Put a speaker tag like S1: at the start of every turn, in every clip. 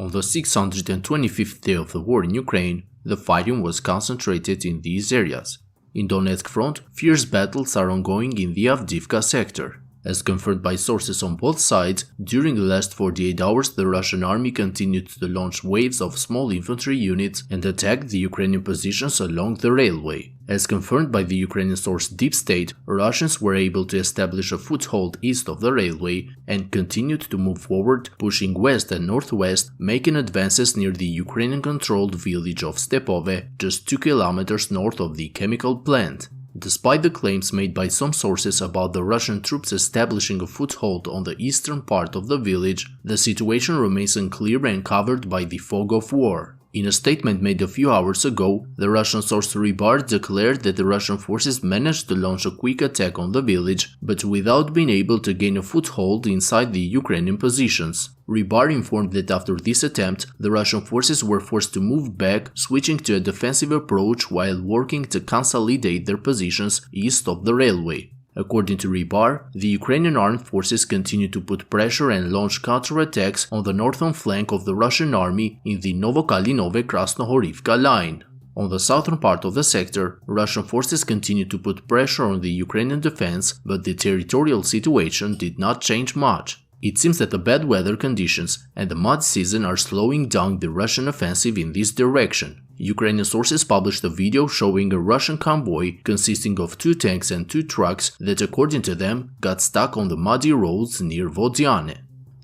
S1: On the 625th day of the war in Ukraine, the fighting was concentrated in these areas. In Donetsk front, fierce battles are ongoing in the Avdiivka sector. As confirmed by sources on both sides, during the last 48 hours the Russian army continued to launch waves of small infantry units and attack the Ukrainian positions along the railway. As confirmed by the Ukrainian source Deep State, Russians were able to establish a foothold east of the railway and continued to move forward, pushing west and northwest, making advances near the Ukrainian-controlled village of Stepove, just 2 kilometers north of the chemical plant. Despite the claims made by some sources about the Russian troops establishing a foothold on the eastern part of the village, the situation remains unclear and covered by the fog of war. In a statement made a few hours ago, the Russian source Rybar declared that the Russian forces managed to launch a quick attack on the village, but without being able to gain a foothold inside the Ukrainian positions. Rybar informed that after this attempt, the Russian forces were forced to move back, switching to a defensive approach while working to consolidate their positions east of the railway. According to Rybar, the Ukrainian armed forces continue to put pressure and launch counterattacks on the northern flank of the Russian army in the Novokalinove-Krasnohorivka line. On the southern part of the sector, Russian forces continue to put pressure on the Ukrainian defense, but the territorial situation did not change much. It seems that the bad weather conditions and the mud season are slowing down the Russian offensive in this direction. Ukrainian sources published a video showing a Russian convoy consisting of 2 tanks and 2 trucks that, according to them, got stuck on the muddy roads near Vodiane.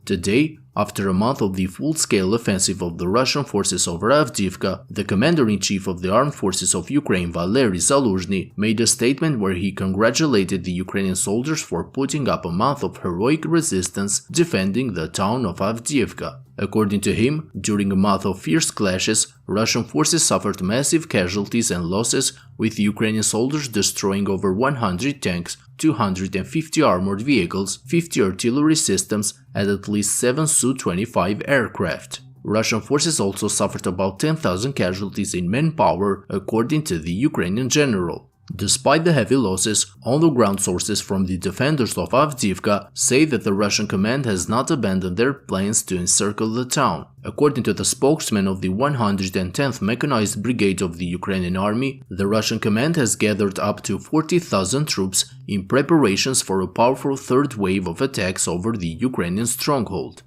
S1: Today, after a month of the full-scale offensive of the Russian forces over Avdiivka, the commander-in-chief of the armed forces of Ukraine, Gen.Zaluzhnyi, made a statement where he congratulated the Ukrainian soldiers for putting up a month of heroic resistance defending the town of Avdiivka. According to him, during a month of fierce clashes, Russian forces suffered massive casualties and losses, with Ukrainian soldiers destroying over 100 tanks, 250 armored vehicles, 50 artillery systems, and at least 7 Su-25 aircraft. Russian forces also suffered about 10,000 casualties in manpower, according to the Ukrainian general. Despite the heavy losses, on-the-ground sources from the defenders of Avdiivka say that the Russian command has not abandoned their plans to encircle the town. According to the spokesman of the 110th Mechanized Brigade of the Ukrainian Army, the Russian command has gathered up to 40,000 troops in preparations for a powerful third wave of attacks over the Ukrainian stronghold.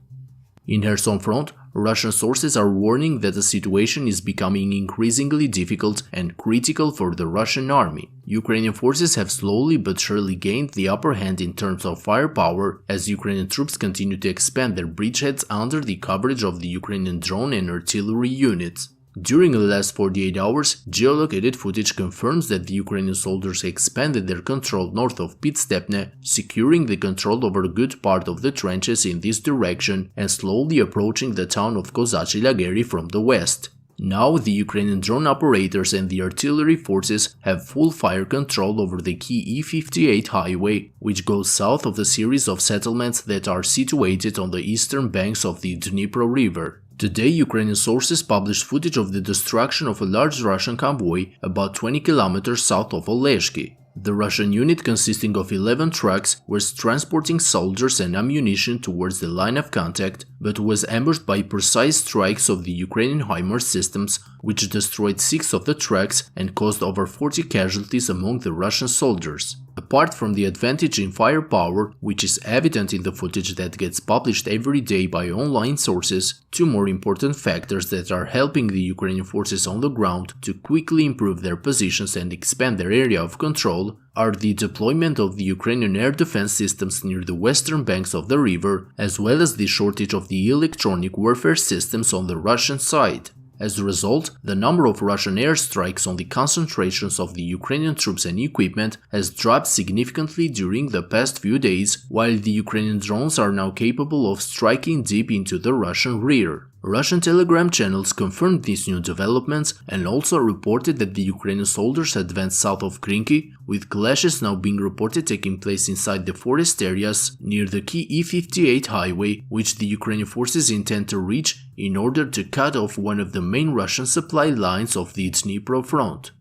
S1: In Kherson front, Russian sources are warning that the situation is becoming increasingly difficult and critical for the Russian army. Ukrainian forces have slowly but surely gained the upper hand in terms of firepower as Ukrainian troops continue to expand their bridgeheads under the coverage of the Ukrainian drone and artillery units. During the last 48 hours, geolocated footage confirms that the Ukrainian soldiers expanded their control north of Pitstepne, securing the control over a good part of the trenches in this direction and slowly approaching the town of Kozachyi Lageri from the west. Now, the Ukrainian drone operators and the artillery forces have full fire control over the key E58 highway, which goes south of the series of settlements that are situated on the eastern banks of the Dnipro River. Today, Ukrainian sources published footage of the destruction of a large Russian convoy about 20 kilometers south of Oleshki. The Russian unit, consisting of 11 trucks, was transporting soldiers and ammunition towards the line of contact, but was ambushed by precise strikes of the Ukrainian HIMARS systems, which destroyed 6 of the trucks and caused over 40 casualties among the Russian soldiers. Apart from the advantage in firepower, which is evident in the footage that gets published every day by online sources, 2 more important factors that are helping the Ukrainian forces on the ground to quickly improve their positions and expand their area of control are the deployment of the Ukrainian air defense systems near the western banks of the river, as well as the shortage of the electronic warfare systems on the Russian side. As a result, the number of Russian airstrikes on the concentrations of the Ukrainian troops and equipment has dropped significantly during the past few days, while the Ukrainian drones are now capable of striking deep into the Russian rear. Russian Telegram channels confirmed these new developments and also reported that the Ukrainian soldiers advanced south of Krynky, with clashes now being reported taking place inside the forest areas near the key E58 highway, which the Ukrainian forces intend to reach in order to cut off one of the main Russian supply lines of the Dnipro Front.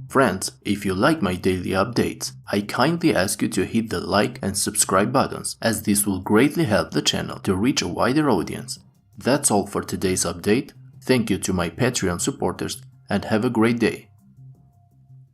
S1: Friends, if you like my daily updates, I kindly ask you to hit the like and subscribe buttons, as this will greatly help the channel to reach a wider audience. That's all for today's update. Thank you to my Patreon supporters and have a great day.